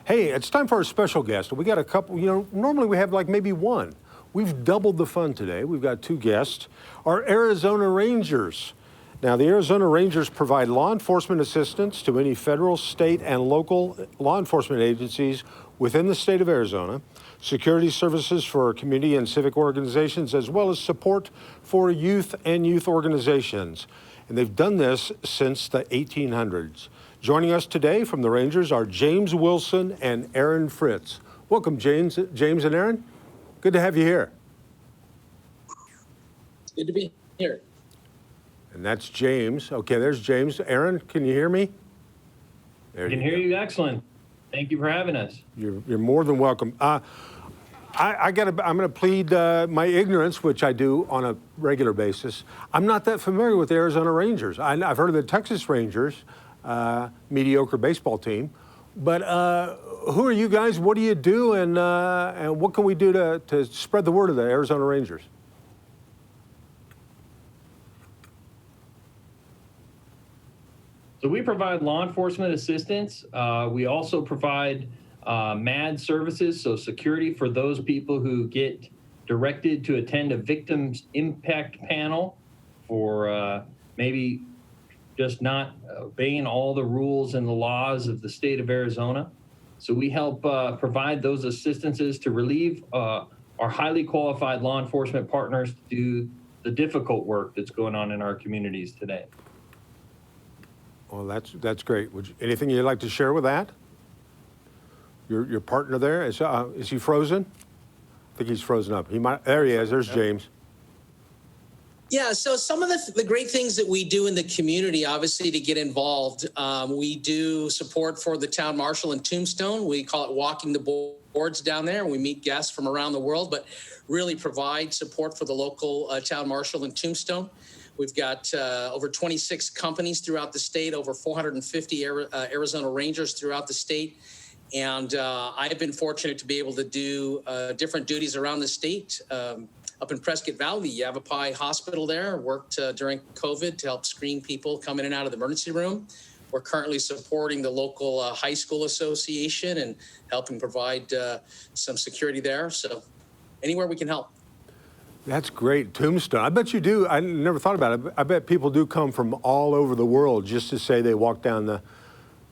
Hey, it's time for our special guest. We got a couple, normally we have like maybe one. We've doubled the fun today. We've got two guests, our Arizona Rangers. Now, the Arizona Rangers provide law enforcement assistance to any federal, state, and local law enforcement agencies within the state of Arizona, security services for community and civic organizations, as well as support for youth and youth organizations. And they've done this since the 1800s. Joining us today from the Rangers are James Wilson and Aaron Fritz. Welcome, James and Aaron. Good to have you here. Good to be here. And that's James. Okay, there's James. Aaron, can you hear me? I can hear you excellent. Thank you for having us. You're more than welcome. I'm going to plead my ignorance, which I do on a regular basis. I'm not that familiar with the Arizona Rangers. I've heard of the Texas Rangers, mediocre baseball team. But who are you guys? What do you do? And what can we do to spread the word of the Arizona Rangers? So we provide law enforcement assistance. We also provide MAD services, so security for those people who get directed to attend a victims impact panel for maybe just not obeying all the rules and the laws of the state of Arizona. So we help provide those assistances to relieve our highly qualified law enforcement partners to do the difficult work that's going on in our communities today. Well, that's great. Anything you'd like to share with that? Your partner there, is he frozen? I think he's frozen up. There he is. There's James. Yeah, so some of the great things that we do in the community, obviously, to get involved, we do support for the town marshal in Tombstone. We call it walking the boards down there. We meet guests from around the world, but really provide support for the local town marshal in Tombstone. We've got over 26 companies throughout the state, over 450 Arizona Rangers throughout the state. And I've been fortunate to be able to do different duties around the state. Up in Prescott Valley, Yavapai Hospital there, worked during COVID to help screen people come in and out of the emergency room. We're currently supporting the local high school association and helping provide some security there. So anywhere we can help. That's great. Tombstone. I bet you do. I never thought about it. I bet people do come from all over the world just to say they walk down the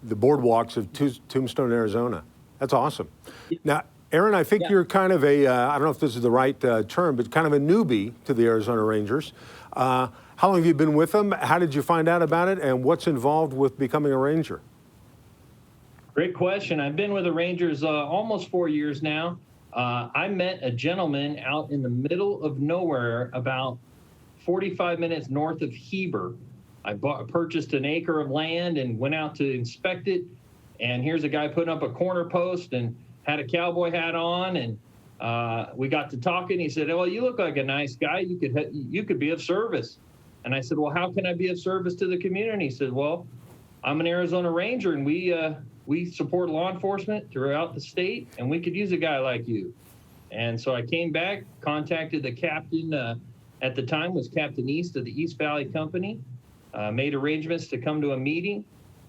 boardwalks of Tombstone, Arizona. That's awesome. Now, Aaron, I think you're kind of I don't know if this is the right term, but kind of a newbie to the Arizona Rangers. How long have you been with them? How did you find out about it? And what's involved with becoming a Ranger? Great question. I've been with the Rangers almost 4 years now. I met a gentleman out in the middle of nowhere, about 45 minutes north of Heber. I purchased an acre of land and went out to inspect it. And here's a guy putting up a corner post and had a cowboy hat on. And we got to talking. He said, "Well, you look like a nice guy. You could be of service." And I said, "Well, how can I be of service to the community?" He said, "Well, I'm an Arizona Ranger, and we support law enforcement throughout the state, and we could use a guy like you." And so I came back, contacted the captain, at the time was Captain East of the East Valley Company, made arrangements to come to a meeting,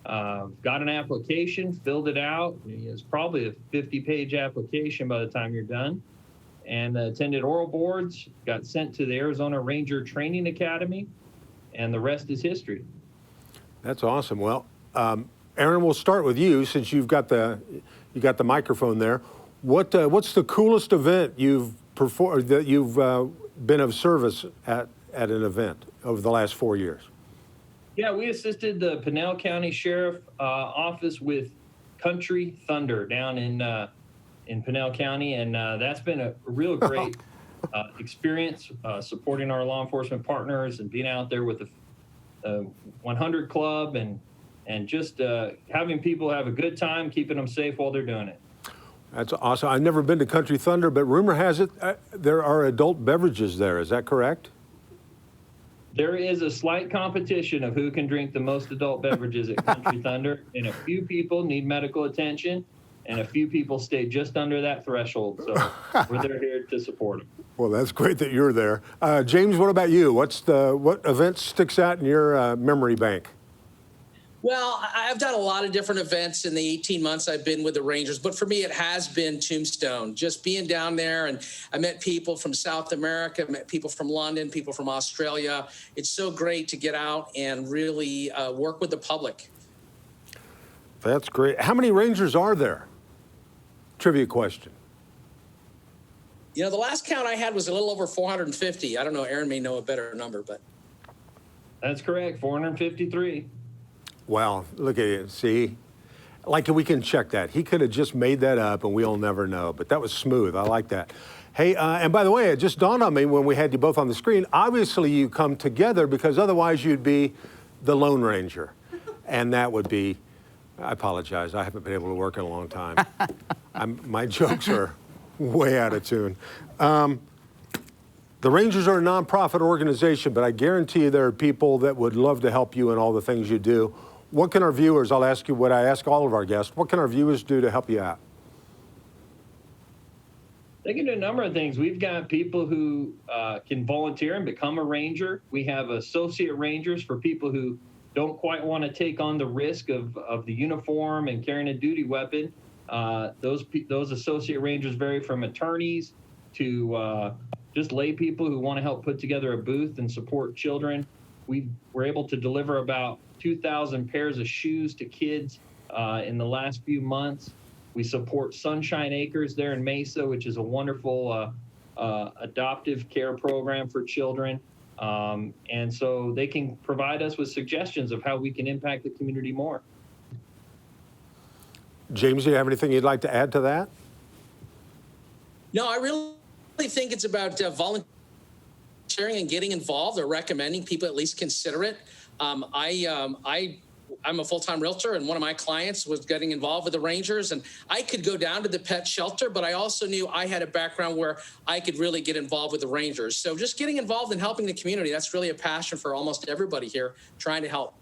got an application, filled it out. It's probably a 50-page application by the time you're done, and attended oral boards, got sent to the Arizona Ranger Training Academy, and the rest is history. That's awesome. Well, Aaron, we'll start with you since you got the microphone there. What's the coolest event you've performed that you've been of service at an event over the last 4 years? Yeah, we assisted the Pinal County Sheriff Office with Country Thunder down in Pinal County, and that's been a real great experience supporting our law enforcement partners and being out there with the 100 Club and just having people have a good time, keeping them safe while they're doing it. That's awesome. I've never been to Country Thunder, but rumor has it there are adult beverages there. Is that correct? There is a slight competition of who can drink the most adult beverages at Country Thunder, and a few people need medical attention, and a few people stay just under that threshold. So we're there here to support them. Well, that's great that you're there. James, what about you? What event sticks out in your memory bank? Well, I've done a lot of different events in the 18 months I've been with the Rangers, but for me, it has been Tombstone. Just being down there, and I met people from South America, met people from London, people from Australia. It's so great to get out and really work with the public. That's great. How many Rangers are there? Trivia question. You know, the last count I had was a little over 450. I don't know, Aaron may know a better number, but. That's correct, 453. Wow, look at it. See? Like we can check that. He could have just made that up and we'll never know, but that was smooth. I like that. Hey, and by the way, it just dawned on me when we had you both on the screen, obviously you come together because otherwise you'd be the Lone Ranger. And that would be, I apologize, I haven't been able to work in a long time. My jokes are way out of tune. The Rangers are a nonprofit organization, but I guarantee you there are people that would love to help you in all the things you do. What can our viewers, I'll ask you what I ask all of our guests, what can our viewers do to help you out? They can do a number of things. We've got people who can volunteer and become a ranger. We have associate rangers for people who don't quite want to take on the risk of the uniform and carrying a duty weapon. Those associate rangers vary from attorneys to just lay people who want to help put together a booth and support children. We were able to deliver about 2,000 pairs of shoes to kids in the last few months. We support Sunshine Acres there in Mesa, which is a wonderful adoptive care program for children. And so they can provide us with suggestions of how we can impact the community more. James, do you have anything you'd like to add to that? No, I really think it's about volunteering and getting involved, or recommending people at least consider it. I'm a full-time realtor, and one of my clients was getting involved with the Rangers, and I could go down to the pet shelter, but I also knew I had a background where I could really get involved with the Rangers. So just getting involved and helping the community, that's really a passion for almost everybody here, trying to help.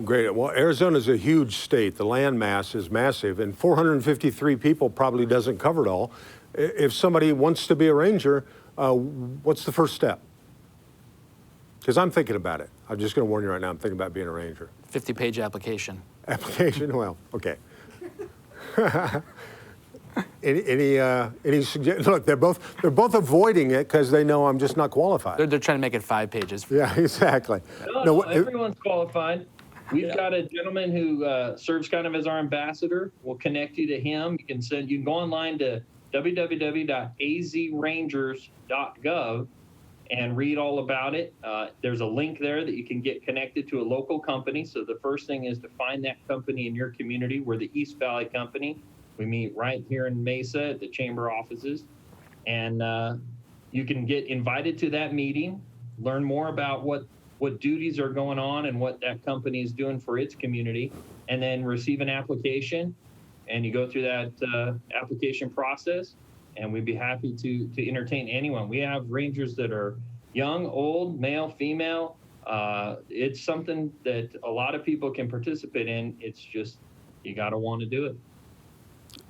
Great. Well, Arizona is a huge state. The land mass is massive, and 453 people probably doesn't cover it all. If somebody wants to be a ranger, what's the first step? Because I'm thinking about it. I'm just going to warn you right now, I'm thinking about being a ranger. 50-page application. Application? Well, okay. Any suggestions? Look, they're both avoiding it because they know I'm just not qualified. They're trying to make it 5 pages. Yeah, exactly. No, everyone's qualified. We've got a gentleman who serves kind of as our ambassador. We'll connect you to him. You can go online to www.azrangers.gov and read all about it. There's a link there that you can get connected to a local company. So the first thing is to find that company in your community. We're the East Valley Company. We meet right here in Mesa at the chamber offices. And you can get invited to that meeting, learn more about what duties are going on and what that company is doing for its community, and then receive an application. And you go through that application process, and we'd be happy to entertain anyone. We have rangers that are young, old, male, female. It's something that a lot of people can participate in. It's just, you got to want to do it.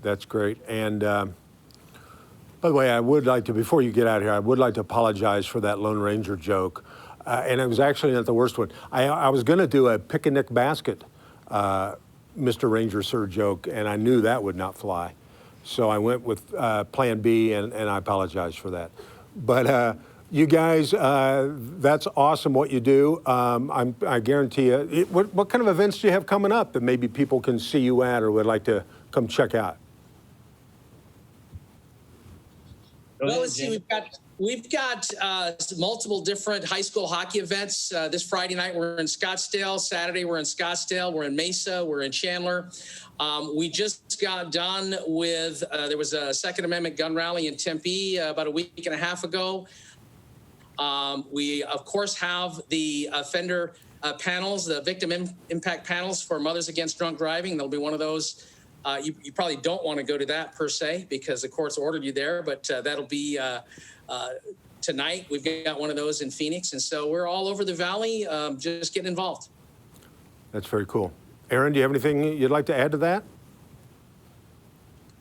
That's great. And by the way, I would like to, before you get out of here, I would like to apologize for that Lone Ranger joke. And it was actually not the worst one. I was going to do a pick-a-nick basket Mr. Ranger Sir joke, and I knew that would not fly. So I went with plan B, and I apologize for that. But you guys, that's awesome what you do. I guarantee you, what kind of events do you have coming up that maybe people can see you at or would like to come check out? Well, let's see, we've got multiple different high school hockey events. This Friday night, we're in Scottsdale. Saturday, we're in Scottsdale. We're in Mesa. We're in Chandler. We just got done with, there was a Second Amendment gun rally in Tempe about a week and a half ago. We, of course, have the offender panels, the victim impact panels for Mothers Against Drunk Driving. There'll be one of those. You probably don't want to go to that per se because the court's ordered you there, but that'll be tonight. We've got one of those in Phoenix. And so we're all over the valley, just getting involved. That's very cool. Aaron, do you have anything you'd like to add to that?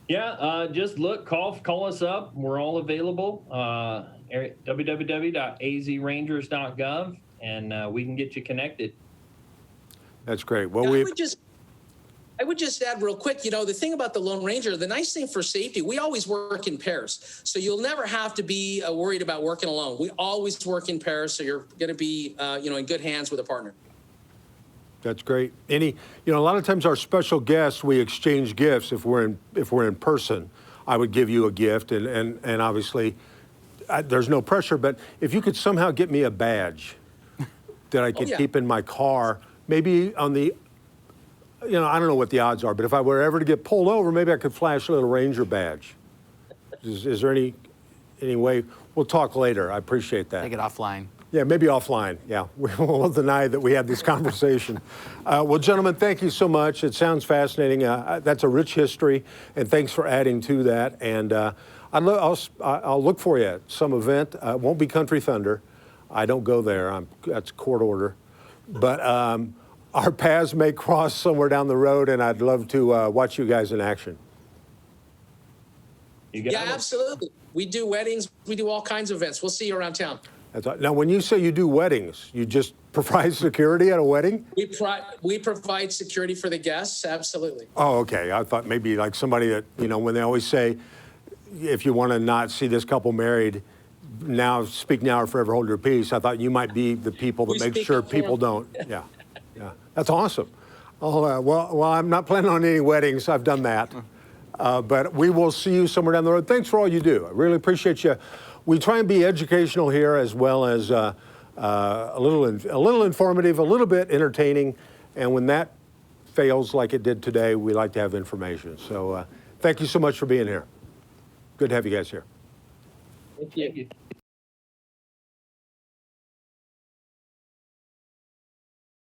Yeah, just call us up. We're all available. www.azrangers.gov, and we can get you connected. That's great. Well, Yeah, I would just add real quick, you know, the thing about the Lone Ranger, the nice thing for safety, we always work in pairs. So you'll never have to be worried about working alone. We always work in pairs. So you're going to be, you know, in good hands with a partner. That's great. You know, a lot of times our special guests, we exchange gifts. If we're in person, I would give you a gift, and obviously there's no pressure. But if you could somehow get me a badge that I could keep in my car, maybe on the, you know, I don't know what the odds are, but if I were ever to get pulled over, maybe I could flash a little Ranger badge. Is there any way? We'll talk later. I appreciate that. Take it offline. Yeah, maybe offline. Yeah, we won't deny that we had this conversation. Well, gentlemen, thank you so much. It sounds fascinating. That's a rich history, and thanks for adding to that. And I'll look for you at some event. It won't be Country Thunder. I don't go there. That's court order. But our paths may cross somewhere down the road, and I'd love to watch you guys in action. Yeah, absolutely. We do weddings. We do all kinds of events. We'll see you around town. Now, when you say you do weddings, you just provide security at a wedding? We provide security for the guests. Absolutely. Oh, okay. I thought maybe like somebody that, you know, when they always say, if you want to not see this couple married, now speak now or forever hold your peace. I thought you might be the people that make sure people don't. Yeah. Yeah. That's awesome. Well, I'm not planning on any weddings. I've done that. But we will see you somewhere down the road. Thanks for all you do. I really appreciate you. We try and be educational here as well as a little informative, a little bit entertaining. And when that fails like it did today, we like to have information. So thank you so much for being here. Good to have you guys here. Thank you.